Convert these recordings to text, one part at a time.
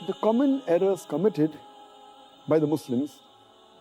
The common errors committed by the Muslims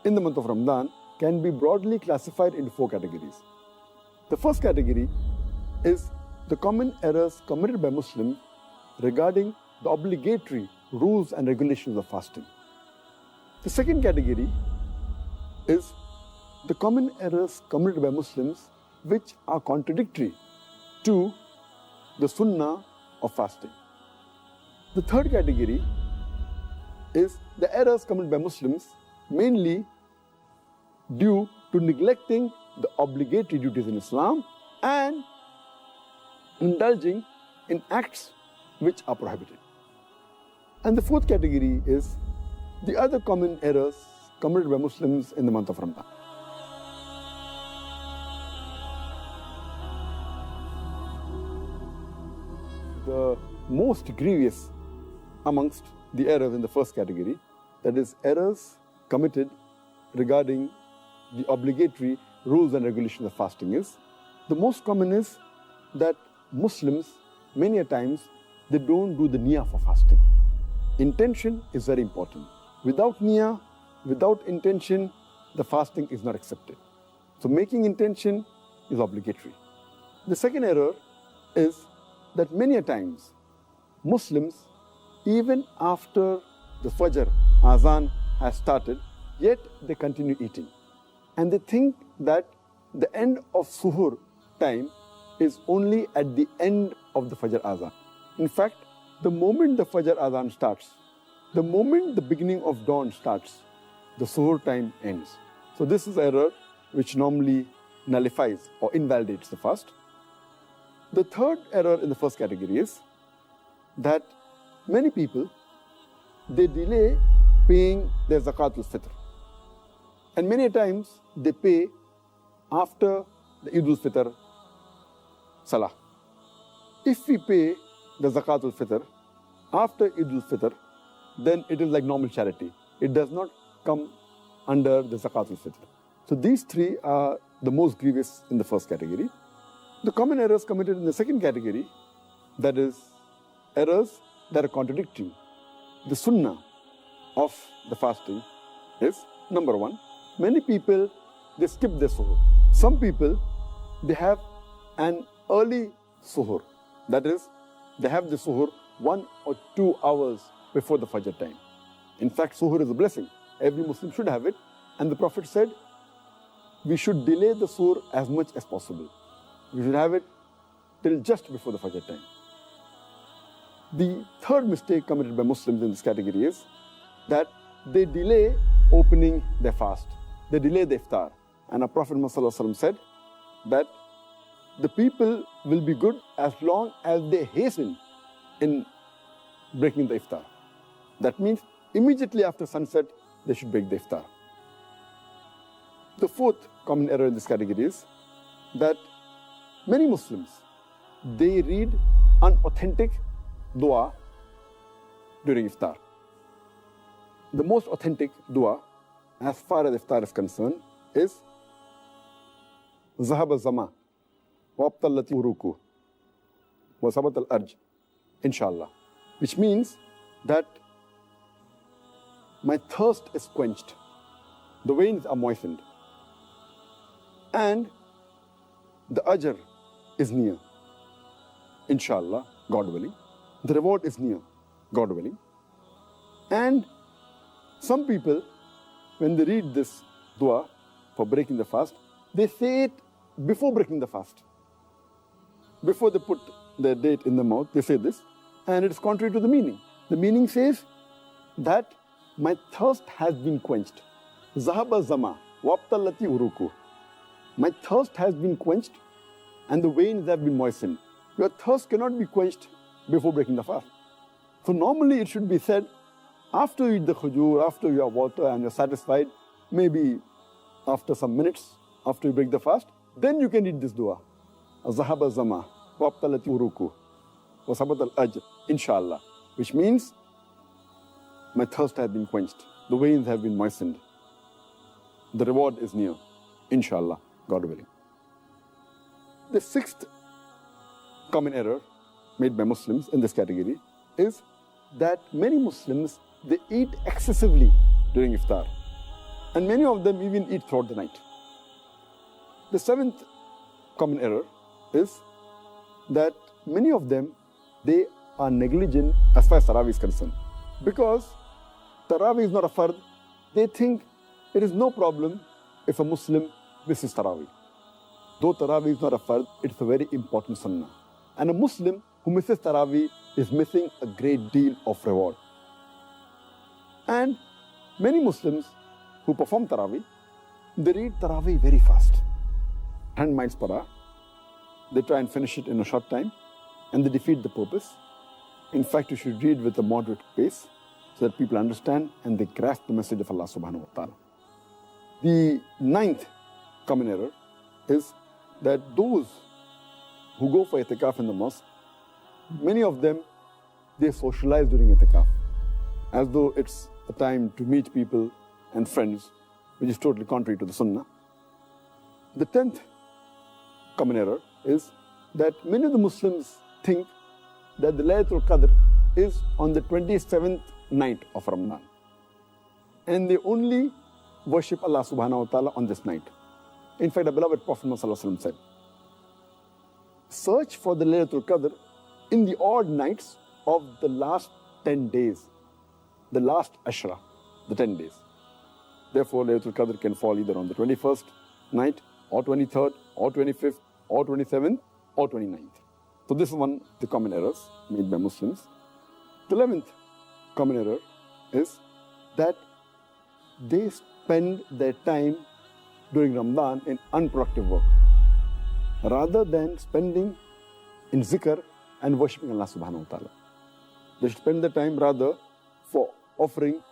in the month of Ramadan can be broadly classified into 4 categories. The first category is the common errors committed by Muslims regarding the obligatory rules and regulations of fasting. The second category is the common errors committed by Muslims which are contradictory to the sunnah of fasting. The third category is the errors committed by Muslims mainly due to neglecting the obligatory duties in Islam and indulging in acts which are prohibited. And the fourth category is the other common errors committed by Muslims in the month of Ramadan. The most grievous amongst the errors in the first category, that is errors committed regarding the obligatory rules and regulations of fasting, is the most common is that Muslims many a times they don't do the niyyah for fasting. Intention is very important. Without niyyah, without intention, the fasting is not accepted. So making intention is obligatory. The second error is that many a times Muslims, even after the Fajr Azan has started, yet they continue eating. And they think that the end of Suhur time is only at the end of the Fajr Azan. In fact, the moment the Fajr Azan starts, the moment the beginning of dawn starts, the Suhur time ends. So this is error which normally nullifies or invalidates the fast. The third error in the first category is that many people, they delay paying their Zakat al-Fitr. And many times they pay after the Eid al-Fitr Salah. If we pay the Zakat al-Fitr after Eid al-Fitr, then it is like normal charity. It does not come under the Zakat al-Fitr. So these three are the most grievous in the first category. The common errors committed in the second category, that is errors that are contradicting the sunnah of the fasting, is number one, many people, they skip their suhoor. Some people, they have an early suhoor. That is, they have the suhoor 1 or 2 hours before the Fajr time. In fact, suhoor is a blessing. Every Muslim should have it. And the Prophet said, we should delay the suhoor as much as possible. We should have it till just before the Fajr time. The third mistake committed by Muslims in this category is that they delay opening their fast. They delay the iftar. And our Prophet Muhammad said that the people will be good as long as they hasten in breaking the iftar. That means immediately after sunset, they should break the iftar. The fourth common error in this category is that many Muslims, they read unauthentic dua during iftar. The most authentic dua, as far as iftar is concerned, is Zahab al-Zama wa abtallati uruku wa sabat al-arj, inshallah. Which means that my thirst is quenched, the veins are moistened, and the ajr is near, inshallah, God willing. The reward is near, God willing. And some people, when they read this dua for breaking the fast, they say it before breaking the fast. Before they put their date in the mouth, they say this, and it is contrary to the meaning. The meaning says that my thirst has been quenched. Zahaba zama wabtallati uruku. My thirst has been quenched and the veins have been moistened. Your thirst cannot be quenched before breaking the fast. So normally it should be said after you eat the khujur, after you have water and you're satisfied, maybe after some minutes, after you break the fast, then you can read this dua. Zahaba zama wabtallati uruku wa sabat al-ajr, inshallah. Which means my thirst has been quenched, the veins have been moistened, the reward is near, inshallah, God willing. The sixth common error made by Muslims in this category is that many Muslims, they eat excessively during iftar. And many of them even eat throughout the night. The seventh common error is that many of them, they are negligent as far as Tarawih is concerned. Because Tarawih is not a fard, they think it is no problem if a Muslim misses Tarawih. Though Tarawih is not a fard, it's a very important sunnah. And a Muslim who misses Tarawih is missing a great deal of reward. And many Muslims who perform Tarawih, they read Tarawih very fast. 100 miles per hour. They try and finish it in a short time and they defeat the purpose. In fact, you should read with a moderate pace so that people understand and they grasp the message of Allah subhanahu wa ta'ala. The ninth common error is that those who go for itikaf in the mosque, many of them, they socialize during itikaf as though it's a time to meet people and friends, which is totally contrary to the sunnah. The 10th common error is that many of the Muslims think that the Laylatul Qadr is on the 27th night of Ramadan. And they only worship Allah subhanahu wa ta'ala on this night. In fact, the beloved Prophet Muhammad said, search for the Laylatul Qadr in the odd nights of the last 10 days, the last Ashra, the 10 days. Therefore, Laylatul Qadr can fall either on the 21st night, or 23rd, or 25th, or 27th, or 29th. So this is one of the common errors made by Muslims. The 11th common error is that they spend their time during Ramadan in unproductive work, rather than spending in zikr and worshipping Allah subhanahu wa ta'ala. They should spend their time rather for offering,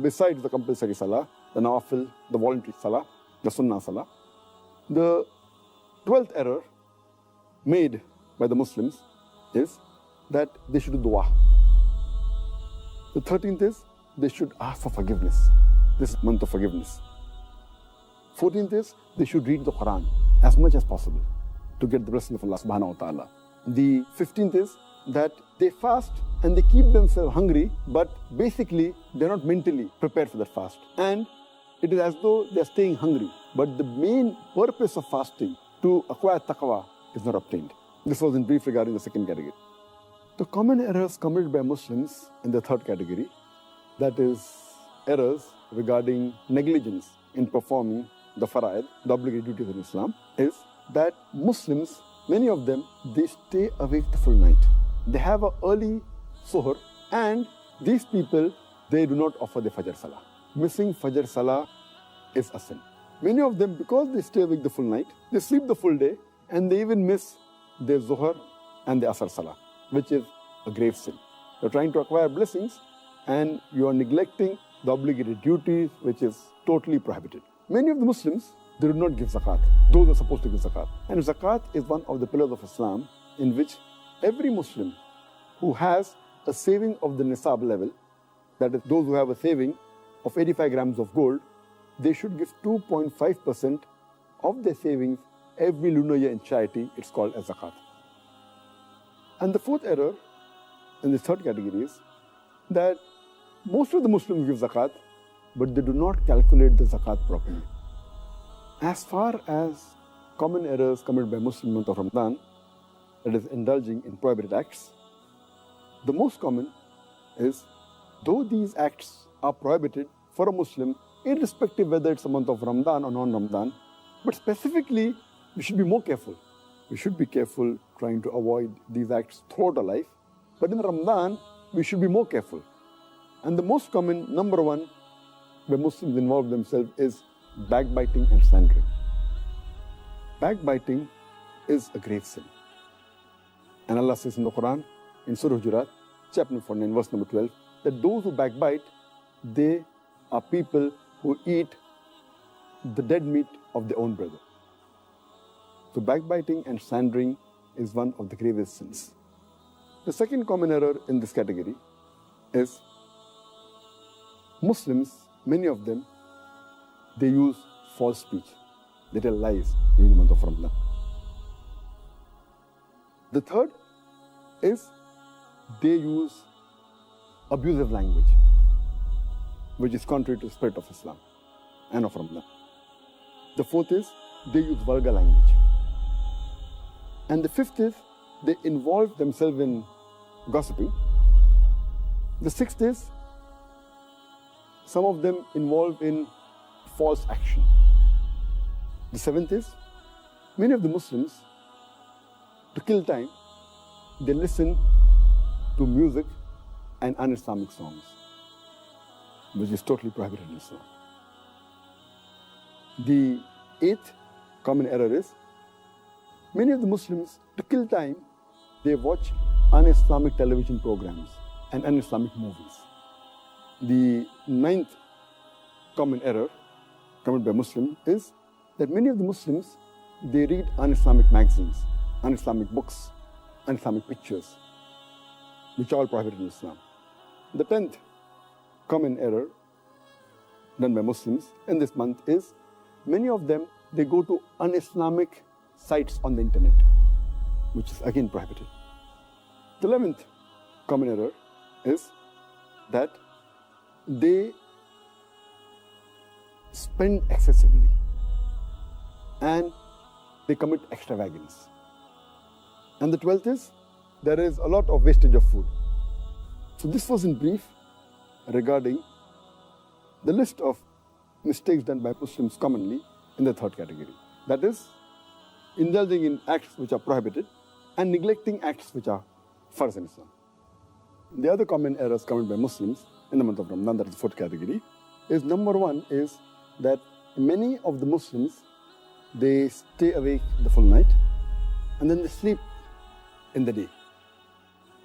besides the compulsory salah, the nawafil, the voluntary salah, the sunnah salah. The 12th error made by the Muslims is that they should do dua. The 13th is they should ask for forgiveness. This is month of forgiveness. 14th is they should read the Quran as much as possible to get the blessing of Allah subhanahu wa ta'ala. The 15th is that they fast and they keep themselves hungry, but basically they're not mentally prepared for that fast. And it is as though they're staying hungry, but the main purpose of fasting, to acquire taqwa, is not obtained. This was in brief regarding the second category. The common errors committed by Muslims in the third category, that is errors regarding negligence in performing the fara'id, the obligatory duties in Islam, is that Muslims, many of them, they stay awake the full night. They have an early suhr, and these people, they do not offer the Fajr Salah. Missing Fajr Salah is a sin. Many of them, because they stay awake the full night, they sleep the full day, and they even miss their Zuhr and the Asr Salah, which is a grave sin. You're trying to acquire blessings, and you are neglecting the obligatory duties, which is totally prohibited. Many of the Muslims, they do not give zakat. Those are supposed to give zakat. And zakat is one of the pillars of Islam, in which every Muslim who has a saving of the nisab level, that is, those who have a saving of 85 grams of gold, they should give 2.5% of their savings every lunar year in charity. It's called as zakat. And the fourth error in the third category is that most of the Muslims give zakat, but they do not calculate the zakat properly. As far as common errors committed by Muslims in the month of Ramadan, that is indulging in prohibited acts, the most common is, though these acts are prohibited for a Muslim, irrespective whether it's a month of Ramadan or non-Ramadan, but specifically, we should be more careful. We should be careful trying to avoid these acts throughout our life. But in Ramadan, we should be more careful. And the most common, number one, where Muslims involve themselves is backbiting and slandering. Backbiting is a grave sin. And Allah says in the Quran, in Surah Hujurat, chapter 49, verse number 12, that those who backbite, they are people who eat the dead meat of their own brother. So backbiting and slandering is one of the gravest sins. The second common error in this category is Muslims, many of them, they use false speech. They tell lies during the month of Ramadan. The third is they use abusive language, which is contrary to the spirit of Islam and of Ramadan. The fourth is they use vulgar language. And the fifth is they involve themselves in gossiping. The sixth is some of them involve in false action. The seventh is many of the Muslims, to kill time, they listen to music and un-Islamic songs, which is totally prohibited in Islam. The eighth common error is many of the Muslims, to kill time, they watch un-Islamic television programs and un-Islamic movies. The ninth common error committed by Muslims is that many of the Muslims, they read un-Islamic magazines, un-Islamic books, un-Islamic pictures, which are all prohibited in Islam. The 10th common error done by Muslims in this month is many of them, they go to un-Islamic sites on the internet, which is again prohibited. The 11th common error is that they spend excessively and they commit extravagance. And the 12th is there is a lot of wastage of food. So this was in brief regarding the list of mistakes done by Muslims commonly in the third category. That is, indulging in acts which are prohibited and neglecting acts which are farz in Islam. The other common errors committed by Muslims in the month of Ramadan, that is the fourth category, is number one is that many of the Muslims, they stay awake the full night and then they sleep in the day.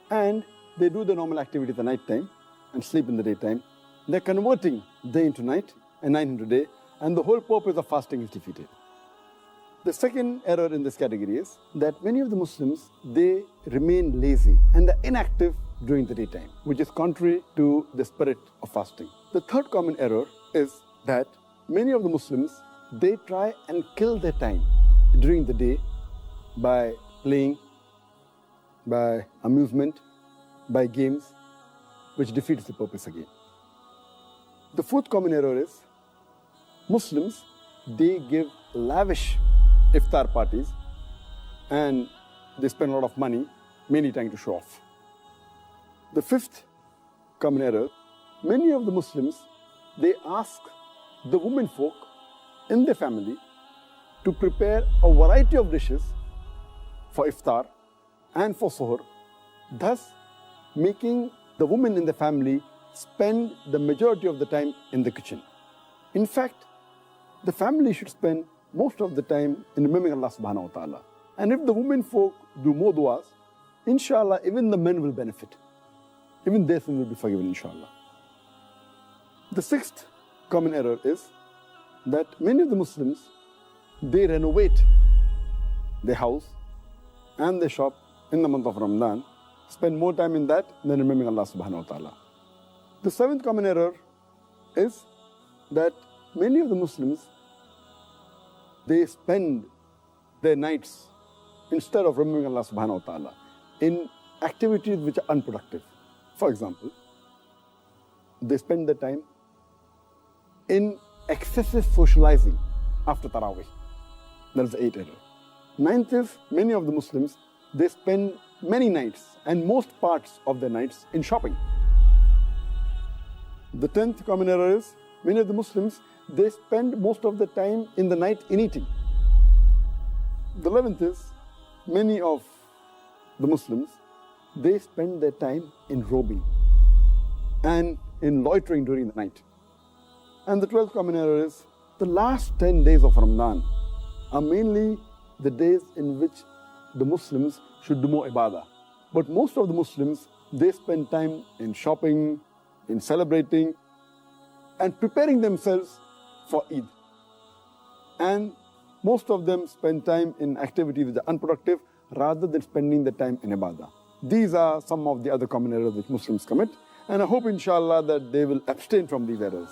And they do the normal activity at the night time and sleep in the daytime. They're converting day into night and night into day, and the whole purpose of fasting is defeated. The second error in this category is that many of the Muslims, they remain lazy and they're inactive during the daytime, which is contrary to the spirit of fasting. The third common error is that many of the Muslims, they try and kill their time during the day by playing, by amusement, by games, which defeats the purpose again. The fourth common error is Muslims, they give lavish iftar parties and they spend a lot of money, mainly trying to show off. The fifth common error, many of the Muslims, they ask the women folk in their family to prepare a variety of dishes for iftar and for suhoor, thus making the women in the family spend the majority of the time in the kitchen. In fact, the family should spend most of the time in remembering Allah subhanahu wa ta'ala. And if the women folk do more du'as, inshallah, even the men will benefit. Even their sin will be forgiven, inshallah. The sixth common error is that many of the Muslims, they renovate their house and their shop in the month of Ramadan, spend more time in that than remembering Allah subhanahu wa ta'ala. The seventh common error is that many of the Muslims, they spend their nights, instead of remembering Allah subhanahu wa ta'ala, in activities which are unproductive. For example, they spend their time in excessive socializing after Taraweeh. That is the eighth error. Ninth is, many of the Muslims, they spend many nights and most parts of their nights in shopping. The 10th common error is, many of the Muslims, they spend most of the time in the night in eating. The 11th is, many of the Muslims, they spend their time in robing and in loitering during the night. And the 12th common error is, the last 10 days of Ramadan are mainly the days in which the Muslims should do more ibadah. But most of the Muslims, they spend time in shopping, in celebrating, and preparing themselves for Eid. And most of them spend time in activities which are unproductive rather than spending the time in ibadah. These are some of the other common errors which Muslims commit, and I hope inshallah that they will abstain from these errors.